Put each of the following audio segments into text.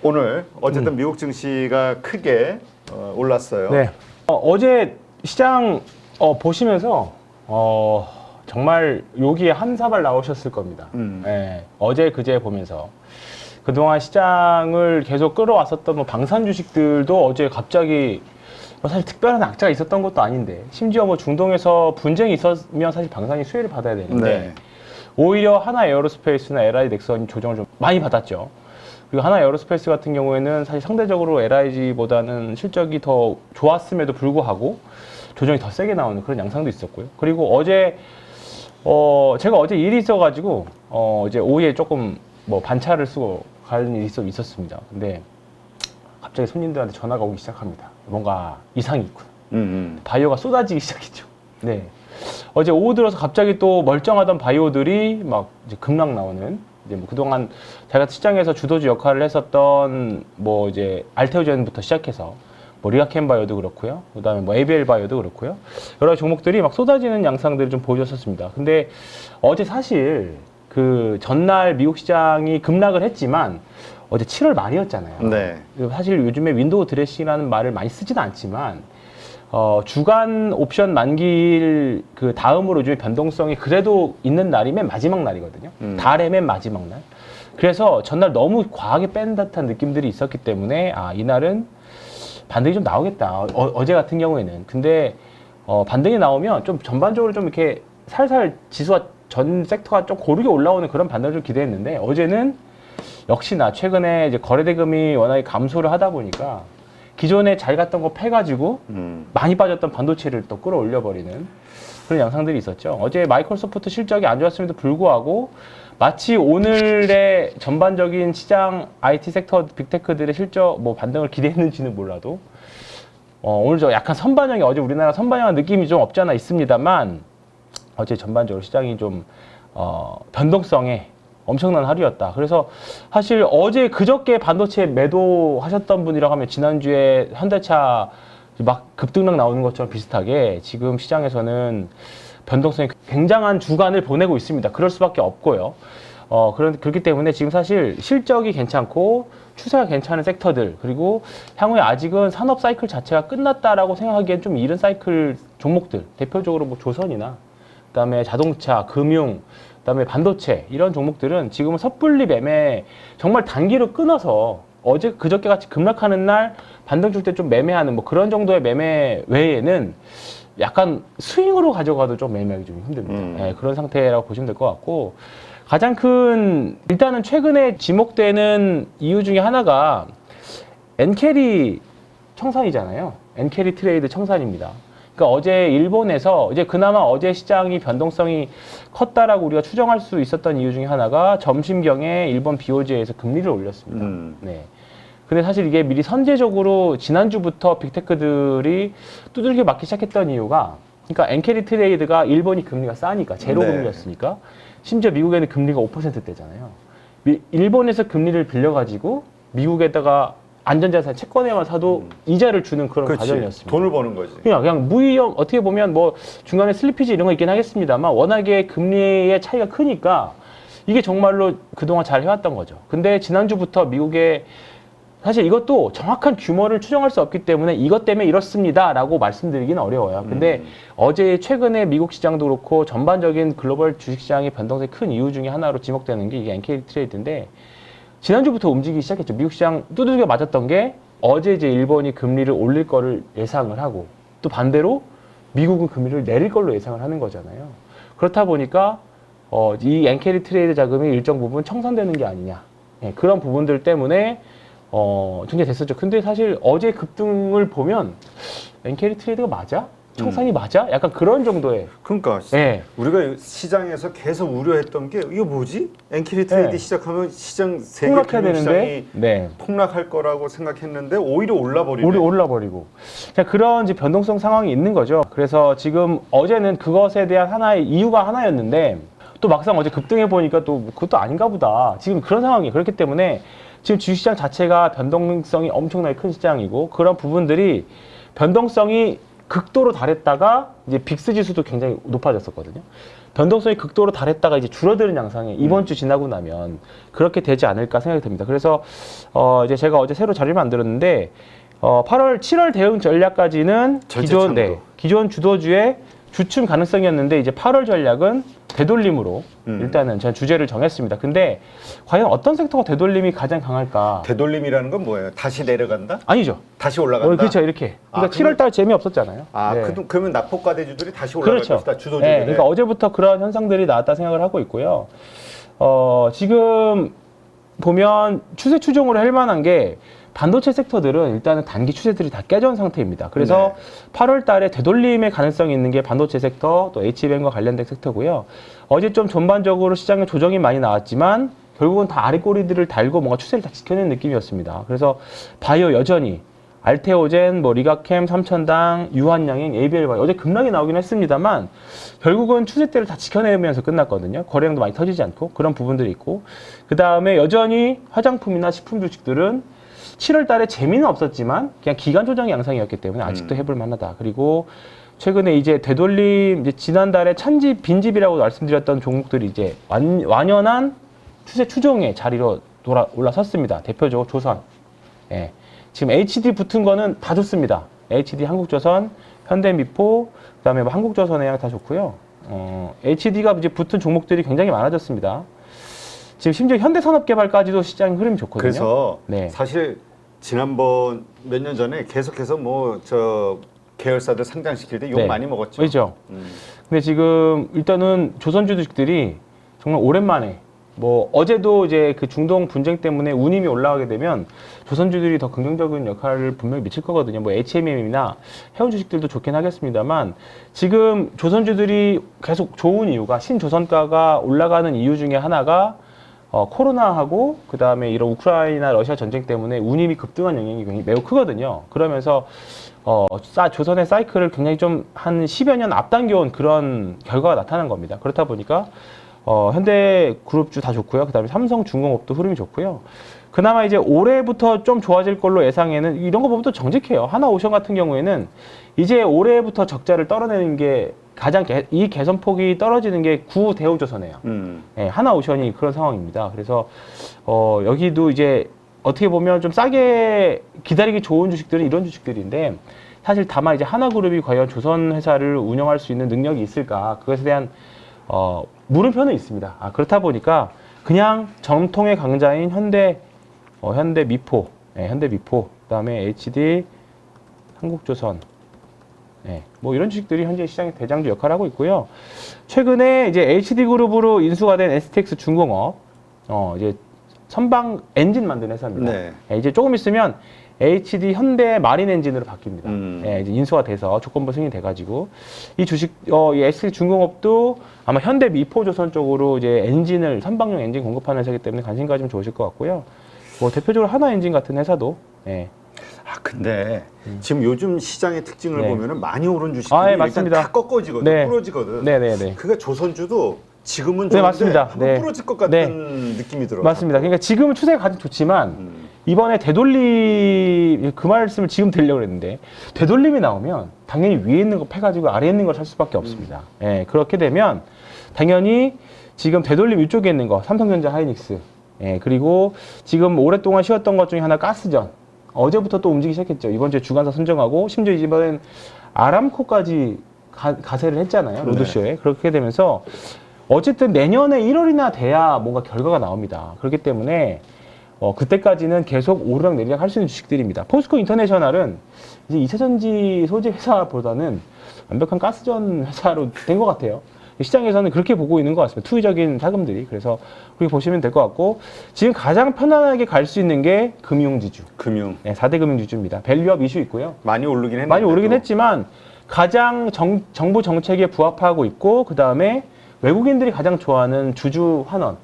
오늘 어쨌든 미국 증시가 크게 올랐어요. 네. 어제 시장 보시면서 정말 여기에 한 사발 나오셨을 겁니다. 네. 어제 그제 보면서 그동안 시장을 계속 끌어왔었던 뭐 방산 주식들도 어제 갑자기 사실 특별한 악재가 있었던 것도 아닌데, 심지어 뭐 중동에서 분쟁이 있었으면 사실 방산이 수혜를 받아야 되는데 네. 오히려 하나 에어로스페이스나 LI 넥슨이 조정을 좀 많이 받았죠. 그리고 하나 에어로스페이스 같은 경우에는 사실 상대적으로 LIG보다는 실적이 더 좋았음에도 불구하고 조정이 더 세게 나오는 그런 양상도 있었고요. 그리고 어제 제가 어제 일이 있어가지고 이제 오후에 조금 뭐 반차를 쓰고 가는 일이 있었습니다. 근데 갑자기 손님들한테 전화가 오기 시작합니다. 뭔가 이상이 있구나. 바이오가 쏟아지기 시작했죠. 네. 어제 오후 들어서 갑자기 또 멀쩡하던 바이오들이 막 이제 급락 나오는, 이제 뭐 그동안 제가 시장에서 주도주 역할을 했었던 뭐 이제 알테오젠부터 시작해서 뭐 리가켄 바이오도 그렇고요. 그다음에 뭐 ABL 바이오도 그렇고요. 여러 종목들이 막 쏟아지는 양상들을 좀 보여줬었습니다. 근데 어제 사실 그 전날 미국 시장이 급락을 했지만 어제 7월 말이었잖아요. 네. 사실 요즘에 윈도우 드레싱이라는 말을 많이 쓰지는 않지만 주간 옵션 만기일 그 다음으로 요즘에 변동성이 그래도 있는 날이 맨 마지막 날이거든요. 달의 맨 마지막 날. 그래서 전날 너무 과하게 뺀 듯한 느낌들이 있었기 때문에 이날은 반등이 좀 나오겠다. 어제 같은 경우에는. 근데 반등이 나오면 좀 전반적으로 좀 이렇게 살살 지수와 전 섹터가 좀 고르게 올라오는 그런 반등을 좀 기대했는데, 어제는 역시나 최근에 이제 거래대금이 워낙에 감소를 하다 보니까 기존에 잘 갔던 거 패가지고 많이 빠졌던 반도체를 또 끌어올려버리는 그런 양상들이 있었죠. 어제 마이크로소프트 실적이 안 좋았음에도 불구하고 마치 오늘의 전반적인 시장 IT 섹터 빅테크들의 실적 뭐 반등을 기대했는지는 몰라도 오늘 저 약간 선반영이, 어제 우리나라 선반영한 느낌이 좀 없지 않아 있습니다만 어제 전반적으로 시장이 좀 변동성에 엄청난 하루였다. 그래서 사실 어제 그저께 반도체 매도하셨던 분이라고 하면 지난주에 현대차 막 급등락 나오는 것처럼 비슷하게 지금 시장에서는 변동성이 굉장한 주간을 보내고 있습니다. 그럴 수밖에 없고요. 그렇기 때문에 지금 사실 실적이 괜찮고 추세가 괜찮은 섹터들, 그리고 향후에 아직은 산업 사이클 자체가 끝났다라고 생각하기엔 좀 이른 사이클 종목들, 대표적으로 뭐 조선이나 그다음에 자동차, 금융, 그다음에 반도체, 이런 종목들은 지금은 섣불리 매매, 정말 단기로 끊어서 어제 그저께 같이 급락하는 날 반등 줄 때 좀 매매하는 뭐 그런 정도의 매매 외에는 약간 스윙으로 가져가도 좀 매매하기 좀 힘듭니다. 네, 그런 상태라고 보시면 될 것 같고, 가장 큰 일단은 최근에 지목되는 이유 중에 하나가 엔캐리 청산이잖아요. 엔캐리 트레이드 청산입니다. 그러니까 어제 일본에서 이제 그나마 어제 시장이 변동성이 컸다라고 우리가 추정할 수 있었던 이유 중에 하나가 점심경에 일본 BOJ에서 금리를 올렸습니다. 네. 근데 사실 이게 미리 선제적으로 지난주부터 빅테크들이 두들겨 맞기 시작했던 이유가, 그러니까 엔캐리 트레이드가 일본이 금리가 싸니까, 제로 금리였으니까, 심지어 미국에는 금리가 5%대잖아요. 일본에서 금리를 빌려가지고 미국에다가 안전자산 채권에만 사도 이자를 주는 그런 과정이었습니다. 돈을 버는 거지. 그냥 무위험, 어떻게 보면 뭐 중간에 슬리피지 이런 거 있긴 하겠습니다만 워낙에 금리의 차이가 크니까 이게 정말로 그동안 잘 해왔던 거죠. 근데 지난주부터 미국의, 사실 이것도 정확한 규모를 추정할 수 없기 때문에 이것 때문에 이렇습니다 라고 말씀드리기는 어려워요. 근데 어제 최근에 미국 시장도 그렇고 전반적인 글로벌 주식시장의 변동성이 큰 이유 중에 하나로 지목되는 게 이게 엔캐리 트레이드인데, 지난주부터 움직이기 시작했죠. 미국 시장 두들겨 맞았던 게 어제 이제 일본이 금리를 올릴 거를 예상을 하고, 또 반대로 미국은 금리를 내릴 걸로 예상을 하는 거잖아요. 그렇다 보니까 이 엔캐리 트레이드 자금이 일정 부분 청산되는 게 아니냐. 네, 그런 부분들 때문에 굉장히 됐었죠. 근데 사실 어제 급등을 보면 엔캐리 트레이드가 맞아? 청산이 맞아? 약간 그런 정도의. 그러니까 우리가 시장에서 계속 우려했던 게 이거 뭐지? 엔캐리 트레이드 시작하면 시장 세계 금융시장이 폭락할 거라고 생각했는데 오히려 올라버리네. 올라버리고. 그런 이제 변동성 상황이 있는 거죠. 그래서 지금 어제는 그것에 대한 하나의 이유가 하나였는데 또 막상 어제 급등해 보니까 또 그것도 아닌가 보다. 지금 그런 상황이에요. 그렇기 때문에 지금 주식시장 자체가 변동성이 엄청나게 큰 시장이고, 그런 부분들이 변동성이 극도로 달했다가 이제 빅스 지수도 굉장히 높아졌었거든요. 변동성이 극도로 달했다가 이제 줄어드는 양상에 이번 주 지나고 나면 그렇게 되지 않을까 생각이 듭니다. 그래서 이제 제가 어제 새로 자료를 만들었는데 8월, 7월 대응 전략까지는 기존 주도주의 주춤 가능성이었는데 이제 8월 전략은 되돌림으로 일단은 제가 주제를 정했습니다. 근데 과연 어떤 섹터가 되돌림이 가장 강할까? 되돌림이라는 건 뭐예요? 다시 내려간다? 아니죠. 다시 올라간다? 그렇죠. 이렇게. 그러니까 7월 달 재미없었잖아요. 네. 그러면 납폭과대주들이 다시 올라갈 그렇죠. 것이다. 주도주들이. 네. 그러니까 어제부터 그런 현상들이 나왔다 생각을 하고 있고요. 지금 보면 추세 추종으로 할 만한 게 반도체 섹터들은 일단은 단기 추세들이 다 깨져온 상태입니다. 그래서 8월 달에 되돌림의 가능성이 있는 게 반도체 섹터, 또 H뱅과 관련된 섹터고요. 어제 좀 전반적으로 시장에 조정이 많이 나왔지만 결국은 다 아래 꼬리들을 달고 뭔가 추세를 다 지켜낸 느낌이었습니다. 그래서 바이오 여전히 알테오젠, 리가캠, 삼천당, 유한양행, ABL바이오 어제 급락이 나오긴 했습니다만 결국은 추세대를 다 지켜내면서 끝났거든요. 거래량도 많이 터지지 않고 그런 부분들이 있고 그 다음에 여전히 화장품이나 식품 주식들은 7월 달에 재미는 없었지만 그냥 기간 조정 양상이었기 때문에 아직도 해볼 만하다. 그리고 최근에 이제 되돌림, 이제 지난달에 찬집, 빈집이라고 말씀드렸던 종목들이 이제 완연한 추세 추종의 자리로 올라섰습니다. 대표적으로 조선. 예. 지금 HD 붙은 거는 다 좋습니다. HD 한국조선, 현대미포, 그다음에 한국조선해양 다 좋고요. HD가 이제 붙은 종목들이 굉장히 많아졌습니다. 지금 심지어 현대산업개발까지도 시장 흐름이 좋거든요. 그래서 사실 지난번 몇 년 전에 계속해서 계열사들 상장시킬 때 욕 많이 먹었죠. 그렇죠. 근데 지금 일단은 조선 주식들이 정말 오랜만에 어제도 이제 그 중동 분쟁 때문에 운임이 올라가게 되면 조선주들이 더 긍정적인 역할을 분명히 미칠 거거든요. HMM이나 해운 주식들도 좋긴 하겠습니다만 지금 조선주들이 계속 좋은 이유가 신조선가가 올라가는 이유 중에 하나가 코로나하고 그 다음에 이런 우크라이나 러시아 전쟁 때문에 운임이 급등한 영향이 매우 크거든요. 그러면서 조선의 사이클을 굉장히 좀 한 10여 년 앞당겨온 그런 결과가 나타난 겁니다. 그렇다 보니까 현대그룹주 다 좋고요. 그 다음에 삼성중공업도 흐름이 좋고요. 그나마 이제 올해부터 좀 좋아질 걸로 예상에는 이런 거 보면 또 정직해요. 하나오션 같은 경우에는 이제 올해부터 적자를 떨어내는 게 가장 이 개선폭이 떨어지는 게 구대우조선이에요. 네, 하나오션이 그런 상황입니다. 그래서 여기도 이제 어떻게 보면 좀 싸게 기다리기 좋은 주식들은 이런 주식들인데 사실 다만 이제 하나그룹이 과연 조선 회사를 운영할 수 있는 능력이 있을까 그것에 대한 물음표는 있습니다. 그렇다 보니까 그냥 정통의 강자인 현대미포, 현대미포, 그다음에 HD, 한국조선, 이런 주식들이 현재 시장의 대장주 역할을 하고 있고요. 최근에 이제 HD그룹으로 인수가 된 STX 중공업, 이제 선박 엔진 만드는 회사입니다. 이제 조금 있으면 HD 현대 마린 엔진으로 바뀝니다. 이제 인수가 돼서 조건부 승인이 돼가지고 이 주식, 이 STX 중공업도 아마 현대 미포조선 쪽으로 이제 엔진을 선박용 엔진 공급하는 회사이기 때문에 관심 가지면 좋으실 것 같고요. 대표적으로 하나 엔진 같은 회사도. 근데 지금 요즘 시장의 특징을 보면은 많이 오른 주식들이 일단 다 꺾어지거든, 부러지거든. 그러니까 조선주도 지금은 좋은데 맞습니다. 한번 부러질 것 같은 느낌이 들어요. 맞습니다. 그러니까 지금은 추세가 가장 좋지만 이번에 되돌림, 그 말씀을 지금 드리려고 했는데 되돌림이 나오면 당연히 위에 있는 거 패가지고 아래에 있는 걸 살 수밖에 없습니다. 그렇게 되면 당연히 지금 되돌림 이쪽에 있는 거 삼성전자 하이닉스, 그리고 지금 오랫동안 쉬었던 것 중에 하나 가스전, 어제부터 또 움직이기 시작했죠. 이번 주에 주간사 선정하고 심지어 이번엔 아람코까지 가세를 했잖아요. 로드쇼에. 그렇게 되면서 어쨌든 내년에 1월이나 돼야 뭔가 결과가 나옵니다. 그렇기 때문에 그때까지는 계속 오르락내리락 할 수 있는 주식들입니다. 포스코 인터내셔널은 이제 2차전지 소재 회사보다는 완벽한 가스전 회사로 된 것 같아요. 시장에서는 그렇게 보고 있는 것 같습니다. 투기적인 자금들이. 그래서 그렇게 보시면 될 것 같고 지금 가장 편안하게 갈 수 있는 게 금융지주. 4대 금융지주입니다. 밸류업 이슈 있고요. 많이 오르긴 했는데. 많이 오르긴 했지만 가장 정부 정책에 부합하고 있고 그 다음에 외국인들이 가장 좋아하는 주주 환원.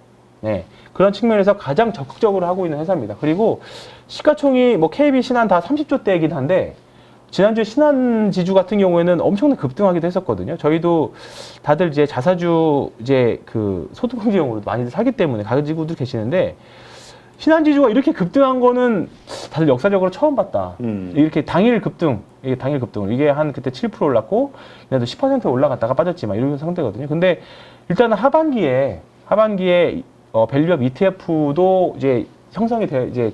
그런 측면에서 가장 적극적으로 하고 있는 회사입니다. 그리고 시가총이 KB, 신한 다 30조대이긴 한데 지난주에 신한지주 같은 경우에는 엄청나게 급등하기도 했었거든요. 저희도 다들 이제 자사주 이제 그 소득공제용으로 많이들 사기 때문에 가지고도 계시는데 신한지주가 이렇게 급등한 거는 다들 역사적으로 처음 봤다. 이렇게 당일 급등, 이게 당일 급등을 이게 한 그때 7% 올랐고 얘네도 10% 올라갔다가 빠졌지만 이런 상태거든요. 근데 일단은 하반기에 밸류업 ETF도 이제 형성이 이제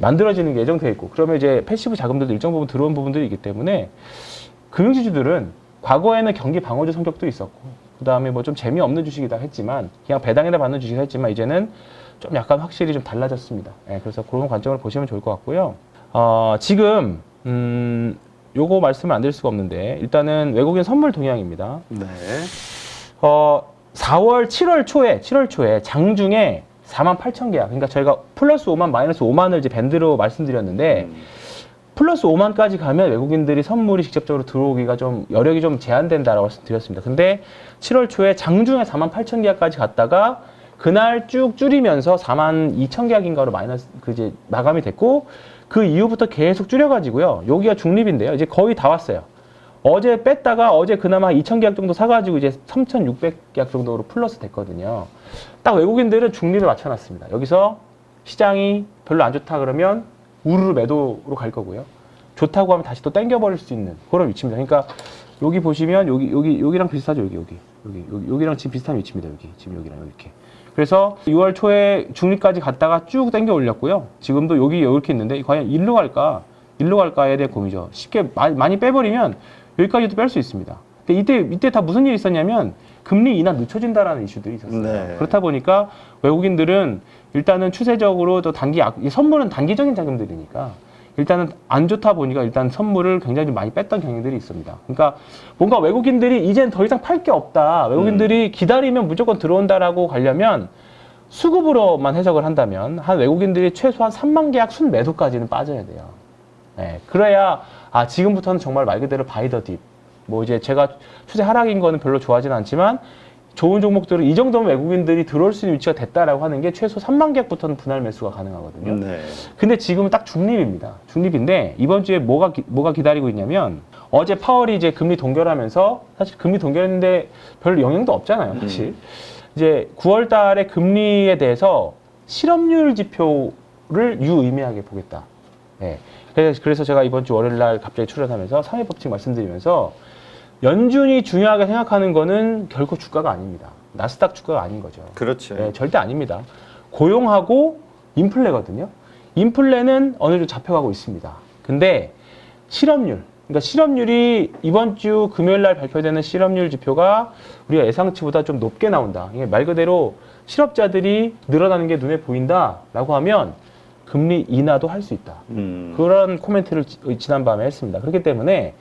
만들어지는 게 예정돼 있고 그러면 이제 패시브 자금들도 일정 부분 들어온 부분들이 있기 때문에 금융지주들은 과거에는 경기 방어주 성격도 있었고 그 다음에 뭐 좀 재미없는 주식이다 했지만 그냥 배당이나 받는 주식이다 했지만 이제는 좀 약간 확실히 좀 달라졌습니다. 예, 그래서 그런 관점을 보시면 좋을 것 같고요. 지금 요거 말씀을 안 드릴 수가 없는데 일단은 외국인 선물 동향입니다. 네. 4월, 7월 초에 장중에 48,000계약. 그러니까 저희가 플러스 5만, 마이너스 5만을 이제 밴드로 말씀드렸는데 플러스 5만까지 가면 외국인들이 선물이 직접적으로 들어오기가 좀 여력이 좀 제한된다라고 말씀드렸습니다. 근데 7월 초에 장중에 48,000계약까지 갔다가 그날 쭉 줄이면서 42,000계약인가로 이제 마감이 됐고 그 이후부터 계속 줄여가지고요. 여기가 중립인데요. 이제 거의 다 왔어요. 어제 뺐다가 어제 그나마 2,000계약 정도 사가지고 이제 3,600계약 정도로 플러스 됐거든요. 딱 외국인들은 중립을 맞춰놨습니다. 여기서 시장이 별로 안 좋다 그러면 우르르 매도로 갈 거고요. 좋다고 하면 다시 또 땡겨버릴 수 있는 그런 위치입니다. 그러니까 여기 보시면 여기랑 비슷하죠. 여기랑 지금 비슷한 위치입니다. 지금 여기랑 이렇게. 그래서 6월 초에 중립까지 갔다가 쭉 땡겨 올렸고요. 지금도 여기 이렇게 있는데 과연 일로 갈까에 대한 고민이죠. 쉽게 많이 빼버리면 여기까지도 뺄 수 있습니다. 근데 이때 다 무슨 일이 있었냐면 금리 인하 늦춰진다라는 이슈들이 있었어요. 네. 그렇다 보니까 외국인들은 일단은 추세적으로 또 선물은 단기적인 자금들이니까 일단은 안 좋다 보니까 일단 선물을 굉장히 좀 많이 뺐던 경향들이 있습니다. 그러니까 뭔가 외국인들이 이젠 더 이상 팔 게 없다. 외국인들이 기다리면 무조건 들어온다라고 가려면 수급으로만 해석을 한다면 한 외국인들이 최소한 3만 계약 순매도까지는 빠져야 돼요. 네, 그래야 지금부터는 정말 말 그대로 바이 더 딥. 뭐 이제 제가 추세 하락인 거는 별로 좋아하진 않지만 좋은 종목들은 이 정도면 외국인들이 들어올 수 있는 위치가 됐다라고 하는 게 최소 3만 계약부터는 분할 매수가 가능하거든요. 네. 근데 지금은 딱 중립입니다. 중립인데 이번 주에 뭐가 기다리고 있냐면 어제 파월이 이제 금리 동결하면서 사실 금리 동결했는데 별 영향도 없잖아요. 사실 이제 9월 달에 금리에 대해서 실업률 지표를 유의미하게 보겠다. 네. 그래서 제가 이번 주 월요일 날 갑자기 출연하면서 상해법칙 말씀드리면서 연준이 중요하게 생각하는 거는 결코 주가가 아닙니다. 나스닥 주가가 아닌 거죠. 그렇죠. 네, 절대 아닙니다. 고용하고 인플레거든요. 인플레는 어느 정도 잡혀가고 있습니다. 근데 그러니까 실업률이 이번 주 금요일 날 발표되는 실업률 지표가 우리가 예상치보다 좀 높게 나온다. 이게 말 그대로 실업자들이 늘어나는 게 눈에 보인다라고 하면 금리 인하도 할 수 있다. 그런 코멘트를 지난밤에 했습니다. 그렇기 때문에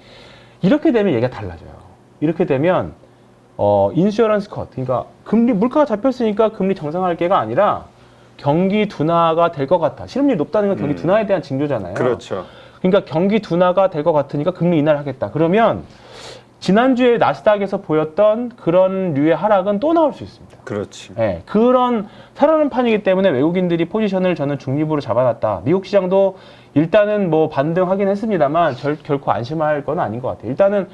이렇게 되면 얘기가 달라져요. 이렇게 되면 인슈어런스 컷, 그러니까 물가가 잡혔으니까 금리 정상화할 게가 아니라 경기 둔화가 될 것 같아. 실업률이 높다는 건 경기 둔화에 대한 징조잖아요. 그렇죠. 그러니까 경기 둔화가 될 것 같으니까 금리 인하를 하겠다. 그러면 지난주에 나스닥에서 보였던 그런 류의 하락은 또 나올 수 있습니다. 그렇지. 네, 그런 살아는 판이기 때문에 외국인들이 포지션을 저는 중립으로 잡아놨다. 미국 시장도 일단은 뭐 반등하긴 했습니다만 결코 안심할 건 아닌 것 같아요. 일단은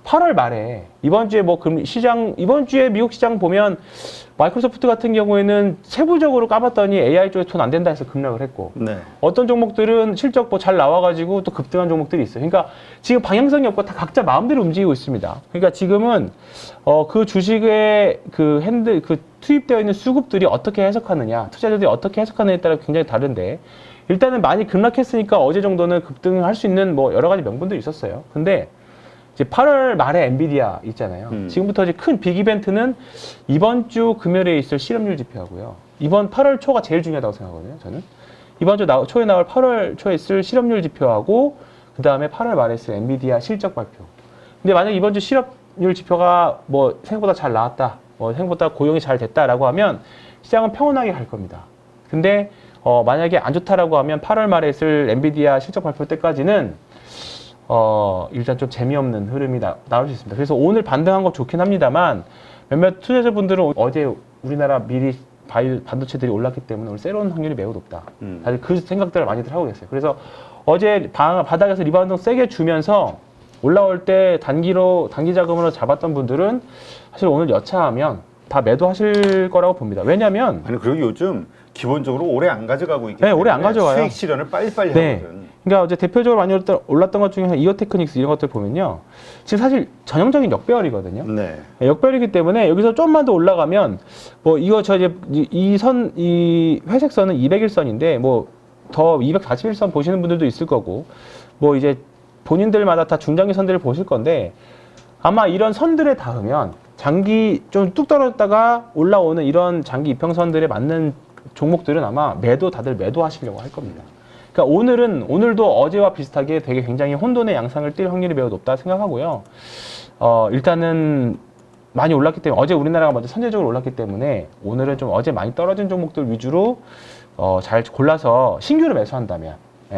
8월 말에 이번 주에 이번 주에 미국 시장 보면 마이크로소프트 같은 경우에는 세부적으로 까봤더니 AI 쪽에 돈 안 된다 해서 급락을 했고 네. 어떤 종목들은 실적 뭐 잘 나와가지고 또 급등한 종목들이 있어요. 그러니까 지금 방향성이 없고 다 각자 마음대로 움직이고 있습니다. 그러니까 지금은 그 주식에 투입되어 있는 수급들이 어떻게 해석하느냐, 투자자들이 어떻게 해석하느냐에 따라 굉장히 다른데 일단은 많이 급락했으니까 어제 정도는 급등을 할 수 있는 뭐 여러 가지 명분들이 있었어요. 근데 이제 8월 말에 엔비디아 있잖아요. 지금부터 이제 큰 빅 이벤트는 이번 주 금요일에 있을 실업률 지표하고요. 이번 8월 초가 제일 중요하다고 생각하거든요. 저는 이번 주 초에 나올 8월 초에 있을 실업률 지표하고 그 다음에 8월 말에 있을 엔비디아 실적 발표. 근데 만약 이번 주 실업률 지표가 뭐 생각보다 잘 나왔다, 뭐 생각보다 고용이 잘 됐다라고 하면 시장은 평온하게 갈 겁니다. 근데 만약에 안 좋다라고 하면 8월 말에 있을 엔비디아 실적 발표 때까지는 일단 좀 재미없는 흐름이 나올 수 있습니다. 그래서 오늘 반등한 거 좋긴 합니다만 몇몇 투자자분들은 어제 우리나라 미리 반도체들이 올랐기 때문에 오늘 새로운 확률이 매우 높다. 다들 그 생각들을 많이들 하고 계세요. 그래서 어제 바닥에서 리바운드 세게 주면서 올라올 때 단기 자금으로 잡았던 분들은 사실 오늘 여차하면 다 매도하실 거라고 봅니다. 왜냐면 그리고 요즘 기본적으로 오래 안 가져가고 있기 네, 때문에 오래 안 가져가요. 수익 실현을 빨리빨리 네. 하거든. 그러니까 어제 대표적으로 많이 올랐던 것 중에 이어테크닉스 이런 것들 보면요. 지금 사실 전형적인 역배열이거든요. 네. 역배열이기 때문에 여기서 좀만 더 올라가면 뭐 이거 저 이제 이 회색 선은 201선인데 뭐 더 241선 보시는 분들도 있을 거고 뭐 이제 본인들마다 다 중장기 선들을 보실 건데 아마 이런 선들에 닿으면 장기 좀 뚝 떨어졌다가 올라오는 이런 장기 이평선들에 맞는 종목들은 아마 다들 매도하시려고 할 겁니다. 그러니까 오늘도 어제와 비슷하게 되게 굉장히 혼돈의 양상을 띌 확률이 매우 높다 생각하고요. 일단은 많이 올랐기 때문에 어제 우리나라가 먼저 선제적으로 올랐기 때문에 오늘은 좀 어제 많이 떨어진 종목들 위주로 잘 골라서 신규로 매수한다면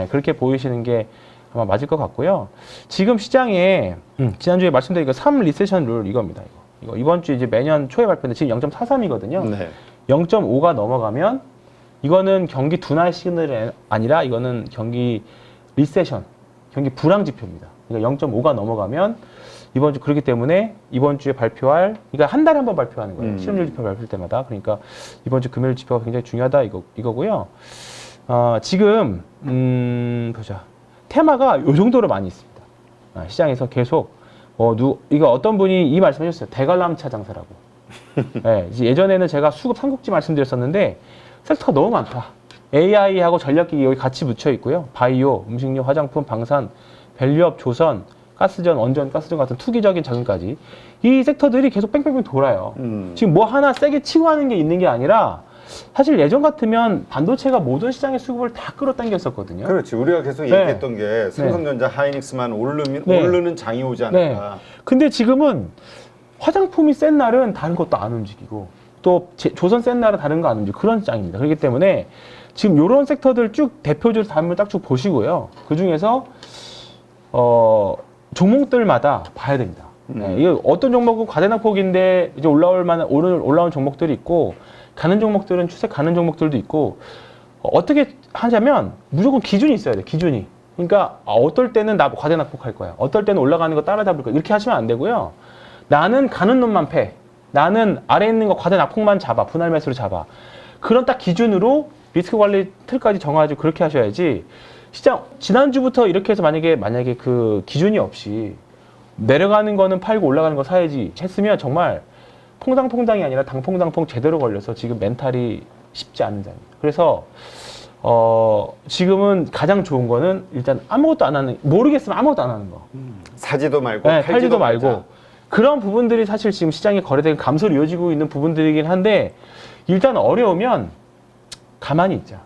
그렇게 보이시는 게 아마 맞을 것 같고요. 지금 시장에 지난주에 말씀드린 그 3 리세션 룰 이겁니다. 이거 이번 주 이제 매년 초에 발표인데 지금 0.43이거든요. 네. 0.5가 넘어가면 이거는 경기 둔화 시그널이 아니라 이거는 경기 리세션, 경기 불황 지표입니다. 그러니까 0.5가 넘어가면 이번 주 그렇기 때문에 이번 주에 발표할 그러니까 한 달에 한 번 발표하는 거예요. 실업률 지표 발표할 때마다. 그러니까 이번 주 금요일 지표가 굉장히 중요하다 이거고요. 지금 보자. 테마가 요 정도로 많이 있습니다. 시장에서 계속 이거 어떤 분이 이 말씀하셨어요. 대관람차 장사라고. 네, 예전에는 제가 수급 삼국지 말씀드렸었는데 섹터가 너무 많다. AI하고 전략기기 여기 같이 묻혀 있고요. 바이오, 음식료, 화장품, 방산, 밸류업, 조선, 가스전, 원전, 가스전 같은 투기적인 자금까지 이 섹터들이 계속 뺑뺑뺑 돌아요. 지금 뭐 하나 세게 치고 하는 게 있는 게 아니라 사실 예전 같으면 반도체가 모든 시장의 수급을 다 끌어당겼었거든요. 그렇지. 우리가 계속 얘기했던 게 삼성전자, 하이닉스만 오르는 장이 오지 않을까. 근데 지금은 화장품이 센 날은 다른 것도 안 움직이고 또 조선 센 날은 다른 거 안 움직이고 그런 장입니다. 그렇기 때문에 지금 이런 섹터들 쭉 대표적으로 단물 딱 쭉 보시고요. 그 중에서 종목들마다 봐야 됩니다. 이게 어떤 종목은 과대낙폭인데 이제 오늘 올라온 종목들이 있고 가는 종목들은 추세 가는 종목들도 있고 어떻게 하자면 무조건 기준이 있어야 돼. 기준이. 그러니까 어떨 때는 나 과대낙폭할 거야. 어떨 때는 올라가는 거 따라잡을 거야. 이렇게 하시면 안 되고요. 나는 가는 놈만 패. 나는 아래에 있는 거 과대낙폭만 잡아. 분할 매수로 잡아. 그런 딱 기준으로 리스크 관리 틀까지 정하지 그렇게 하셔야지. 시장 지난주부터 이렇게 해서 만약에 그 기준이 없이 내려가는 거는 팔고 올라가는 거 사야지 했으면 정말 퐁당퐁당이 아니라 당퐁당퐁 제대로 걸려서 지금 멘탈이 쉽지 않은 자입니다. 그래서 지금은 가장 좋은 거는 일단 아무것도 안 하는 모르겠으면 아무것도 안 하는 거. 사지도 말고 팔지도 말고 그런 부분들이 사실 지금 시장에 거래되는 감소로 이어지고 있는 부분들이긴 한데 일단 어려우면 가만히 있자.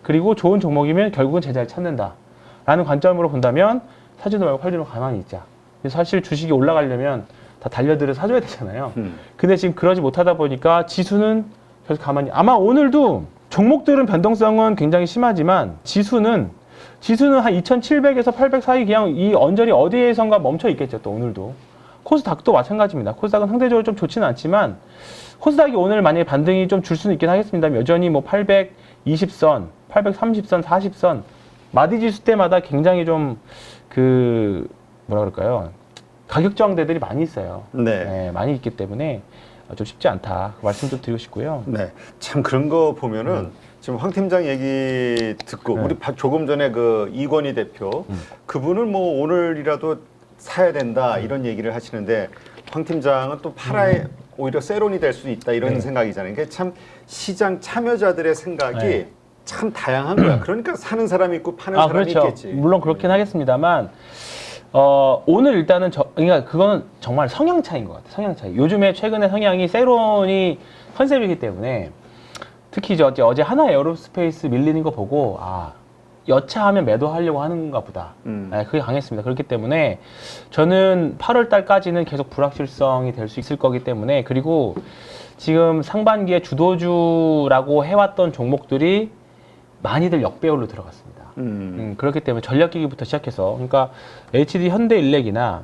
그리고 좋은 종목이면 결국은 제자리 찾는다라는 관점으로 본다면 사지도 말고 팔지도 가만히 있자. 사실 주식이 올라가려면 다 달려들어 사줘야 되잖아요. 근데 지금 그러지 못하다 보니까 지수는 계속 가만히 아마 오늘도 종목들은 변동성은 굉장히 심하지만 지수는 한 2700에서 800 사이 그냥 이 언저리 어디에선가 멈춰 있겠죠. 또 오늘도 코스닥도 마찬가지입니다. 코스닥은 상대적으로 좀 좋지는 않지만 코스닥이 오늘 만약에 반등이 좀 줄 수는 있긴 하겠습니다. 여전히 뭐 820선, 830선, 40선 마디지수 때마다 굉장히 좀 뭐라 그럴까요? 가격 저항대들이 많이 있어요. 많이 있기 때문에 좀 쉽지 않다. 그 말씀 좀 드리고 싶고요. 네, 참 그런 거 보면은 지금 황 팀장 얘기 듣고 우리 조금 전에 그 이건희 대표 그분은 뭐 오늘이라도 사야 된다 이런 얘기를 하시는데 황 팀장은 또 오히려 세론이 될 수 있다 이런 생각이잖아요. 그러니까 참 시장 참여자들의 생각이 참 다양한 거야. 그러니까 사는 사람이 있고 파는 사람이 그렇죠. 있겠지. 물론 그렇긴 하겠습니다만 오늘 일단은 그러니까 그거는 정말 성향 차이인 것 같아요. 성향 차이. 요즘에 최근에 성향이 세론이 컨셉이기 때문에 특히 어제 하나 에어로스페이스 밀리는 거 보고 여차하면 매도하려고 하는가 보다. 그게 강했습니다. 그렇기 때문에 저는 8월 달까지는 계속 불확실성이 될 수 있을 거기 때문에 그리고 지금 상반기에 주도주라고 해왔던 종목들이 많이들 역배열로 들어갔습니다. 그렇기 때문에 전략기기부터 시작해서 그러니까 HD 현대일렉이나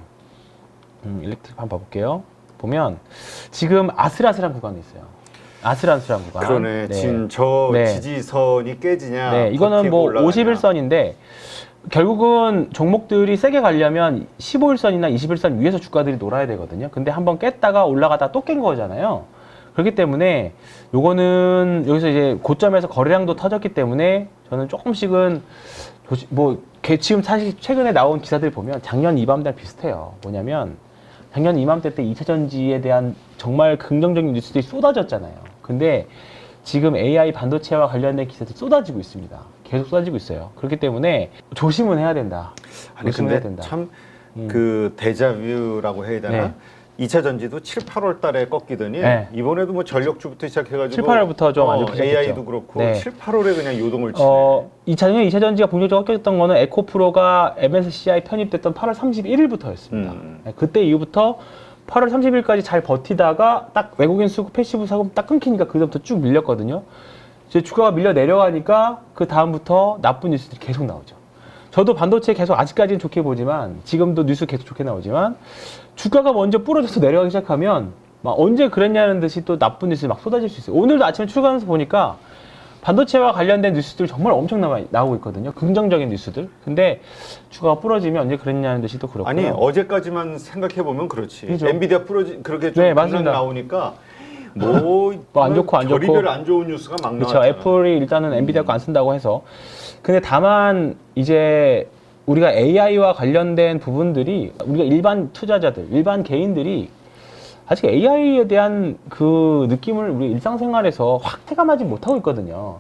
일렉트릭 한번 봐볼게요. 보면 지금 아슬아슬한 구간이 있어요. 아슬아슬한 구간. 그러네. 지금 저 지지선이 깨지냐. 이거는 뭐 51선인데 결국은 종목들이 세게 가려면 15일선이나 21선 위에서 주가들이 놀아야 되거든요. 근데 한번 깼다가 올라가다 또 깬 거잖아요. 그렇기 때문에 요거는 여기서 이제 고점에서 거래량도 터졌기 때문에 저는 조금씩은 지금 사실 최근에 나온 기사들 보면 작년 이맘때랑 비슷해요. 뭐냐면 작년 이맘때 때 2차 전지에 대한 정말 긍정적인 뉴스들이 쏟아졌잖아요. 근데 지금 AI 반도체와 관련된 기사들이 쏟아지고 있습니다. 계속 쏟아지고 있어요. 그렇기 때문에 조심은 해야 된다. 아니 조심해야 근데 된다. 참 그 데자뷰라고 해야 되나? 네. 2차 전지도 7, 8월 달에 꺾이더니 네. 이번에도 뭐 전력주부터 시작해가지고 7, 8월부터 좀 안 좋게 시작했죠. AI도 그렇고 네. 7, 8월에 그냥 요동을 치네. 작년 2차 전지가 본격적으로 꺾였던 거는 에코프로가 MSCI 편입됐던 8월 31일부터였습니다. 그때 이후부터 8월 30일까지 잘 버티다가 딱 외국인 수급 패시브 사금 딱 끊기니까 그다음부터 쭉 밀렸거든요. 이제 주가가 밀려 내려가니까 그 다음부터 나쁜 뉴스들이 계속 나오죠. 저도 반도체 계속 아직까지는 좋게 보지만 지금도 뉴스 계속 좋게 나오지만 주가가 먼저 부러져서 내려가기 시작하면 막 언제 그랬냐는 듯이 또 나쁜 뉴스 막 쏟아질 수 있어요. 오늘도 아침에 출근하면서 보니까 반도체와 관련된 뉴스들 정말 엄청 나오고 있거든요. 긍정적인 뉴스들. 근데 주가가 부러지면 언제 그랬냐는 듯이 또 그렇고요. 아니 어제까지만 생각해 보면 그렇지. 그죠. 엔비디아 그렇게 좀 네, 그냥 맞습니다. 나오니까 뭐안 좋고 안 좋고. 별의별 안 좋은 뉴스가 막 그렇죠. 나왔잖아. 애플이 일단은 엔비디아 거 안 쓴다고 해서. 근데 다만 이제 우리가 AI와 관련된 부분들이 우리가 일반 투자자들, 일반 개인들이 아직 AI에 대한 그 느낌을 우리 일상생활에서 확 체감하지 못하고 있거든요.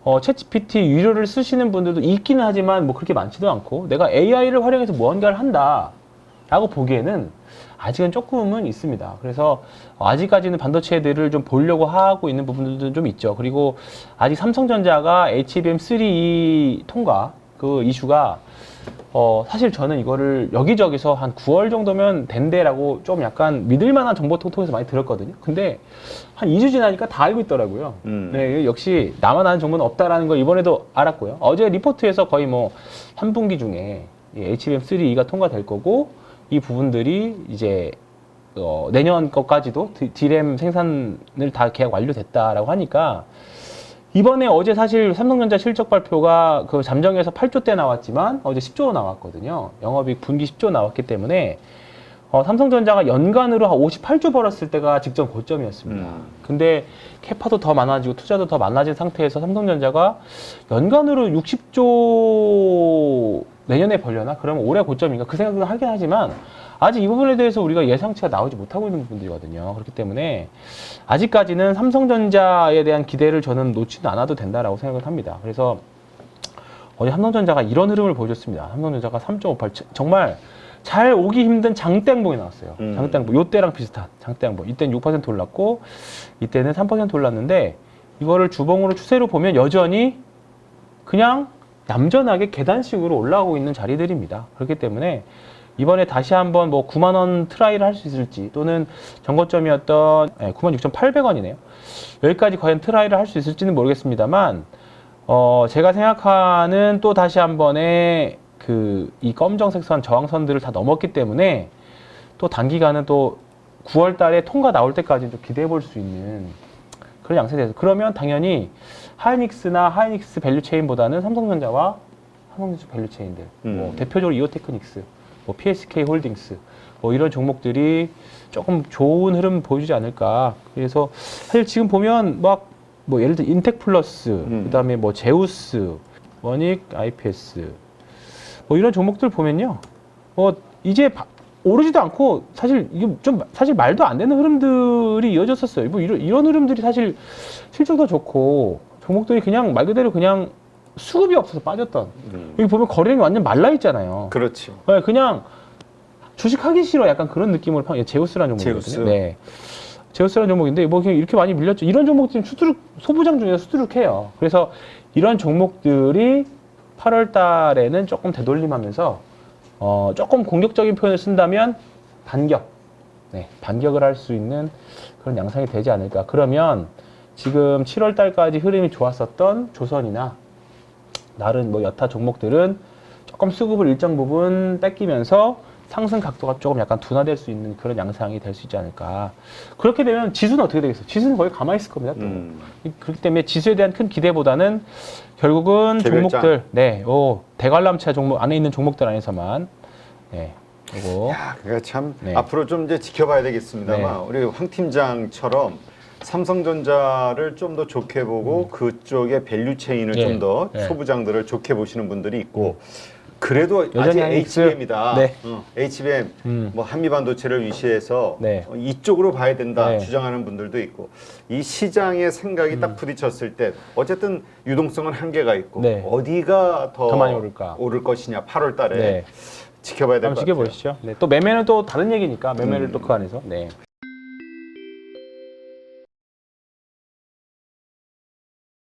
챗GPT 유료를 쓰시는 분들도 있기는 하지만 뭐 그렇게 많지도 않고 내가 AI를 활용해서 무언가를 한다라고 보기에는 아직은 조금은 있습니다. 그래서 아직까지는 반도체들을 좀 보려고 하고 있는 부분들도 좀 있죠. 그리고 아직 삼성전자가 HBM3 통과 그 이슈가 사실 저는 이거를 여기저기서 한 9월 정도면 된대라고 좀 약간 믿을만한 정보 통통에서 많이 들었거든요. 근데 한 2주 지나니까 다 알고 있더라고요. 네, 역시 나만 아는 정보는 없다라는 걸 이번에도 알았고요. 어제 리포트에서 거의 뭐 3분기 중에 HBM3가 통과될 거고 이 부분들이 이제 내년 것까지도 D램 생산을 다 계약 완료됐다라고 하니까 이번에 어제 사실 삼성전자 실적 발표가 그 잠정에서 8조대 나왔지만 어제 10조 나왔거든요. 영업이익 분기 10조 나왔기 때문에 삼성전자가 연간으로 한 58조 벌었을 때가 직전 고점이었습니다. 근데 캐파도 더 많아지고 투자도 더 많아진 상태에서 삼성전자가 연간으로 60조 내년에 벌려나? 그러면 올해 고점인가? 그 생각은 하긴 하지만 아직 이 부분에 대해서 우리가 예상치가 나오지 못하고 있는 부분들이거든요. 그렇기 때문에 아직까지는 삼성전자에 대한 기대를 저는 놓지는 않아도 된다라고 생각을 합니다. 그래서 어제 삼성전자가 이런 흐름을 보여줬습니다. 삼성전자가 3.58 정말 잘 오기 힘든 장대양봉이 나왔어요. 장대양봉. 요때랑 비슷한 장대양봉. 이때는 6% 올랐고 이때는 3% 올랐는데 이거를 주봉으로 추세로 보면 여전히 그냥 얌전하게 계단식으로 올라오고 있는 자리들입니다. 그렇기 때문에 이번에 다시 한번 뭐 9만 원 트라이를 할 수 있을지 또는 전고점이었던 96,800원이네요. 여기까지 과연 트라이를 할 수 있을지는 모르겠습니다만 제가 생각하는 또 다시 한 번의 이 검정색 선 저항선들을 다 넘었기 때문에 또 단기간은 또 9월 달에 통과 나올 때까지 좀 기대해 볼 수 있는 그런 양상이 돼서 그러면 당연히 하이닉스나 하이닉스 밸류체인보다는 삼성전자와 삼성전자 밸류체인들 뭐 대표적으로 이오테크닉스, 뭐 PSK 홀딩스 뭐 이런 종목들이 조금 좋은 흐름 보여주지 않을까. 그래서 사실 지금 보면 막 뭐 예를 들어 인텍플러스, 그다음에 뭐 제우스, 원익, IPS 뭐 이런 종목들 보면요. 이제 오르지도 않고 사실 이게 좀 사실 말도 안 되는 흐름들이 이어졌었어요. 뭐 이런 흐름들이 사실 실적도 좋고 종목들이 그냥 말 그대로 그냥 수급이 없어서 빠졌던. 여기 보면 거래량이 완전 말라 있잖아요. 그렇지. 네, 그냥 주식하기 싫어 약간 그런 느낌으로 제우스라는 종목이거든요. 제우스. 네. 제우스라는 종목인데 뭐 그냥 이렇게 많이 밀렸죠. 이런 종목들은 소부장 중에서 수두룩해요. 그래서 이런 종목들이 8월 달에는 조금 되돌림하면서 조금 공격적인 표현을 쓴다면 반격을 할 수 있는 그런 양상이 되지 않을까. 그러면 지금 7월 달까지 흐름이 좋았었던 조선이나 다른 뭐 여타 종목들은 조금 수급을 일정 부분 뺏기면서 상승 각도가 조금 약간 둔화될 수 있는 그런 양상이 될 수 있지 않을까. 그렇게 되면 지수는 어떻게 되겠어요? 지수는 거의 가만히 있을 겁니다. 또. 그렇기 때문에 지수에 대한 큰 기대보다는 결국은 개별장. 종목들, 대관람차 종목 안에 있는 종목들 안에서만, 요거. 그러니까 참 네. 앞으로 좀 이제 지켜봐야 되겠습니다만 네. 우리 황 팀장처럼 삼성전자를 좀 더 좋게 보고 그쪽의 밸류 체인을 예. 좀 더 예. 소부장들을 좋게 보시는 분들이 있고 그래도 아직 여전히 하이닉스. HBM이다. 네. HBM 음. 뭐 한미 반도체를 위시해서 네. 이쪽으로 봐야 된다 네. 주장하는 분들도 있고 이 시장의 생각이 딱 부딪혔을 때 어쨌든 유동성은 한계가 있고 네. 어디가 더 많이 오를까? 오를 것이냐 8월 달에 네. 지켜봐야 될 한번 것 같아요. 지켜보시죠. 네. 또 매매는 또 다른 얘기니까 매매를 또 그 안에서. 네.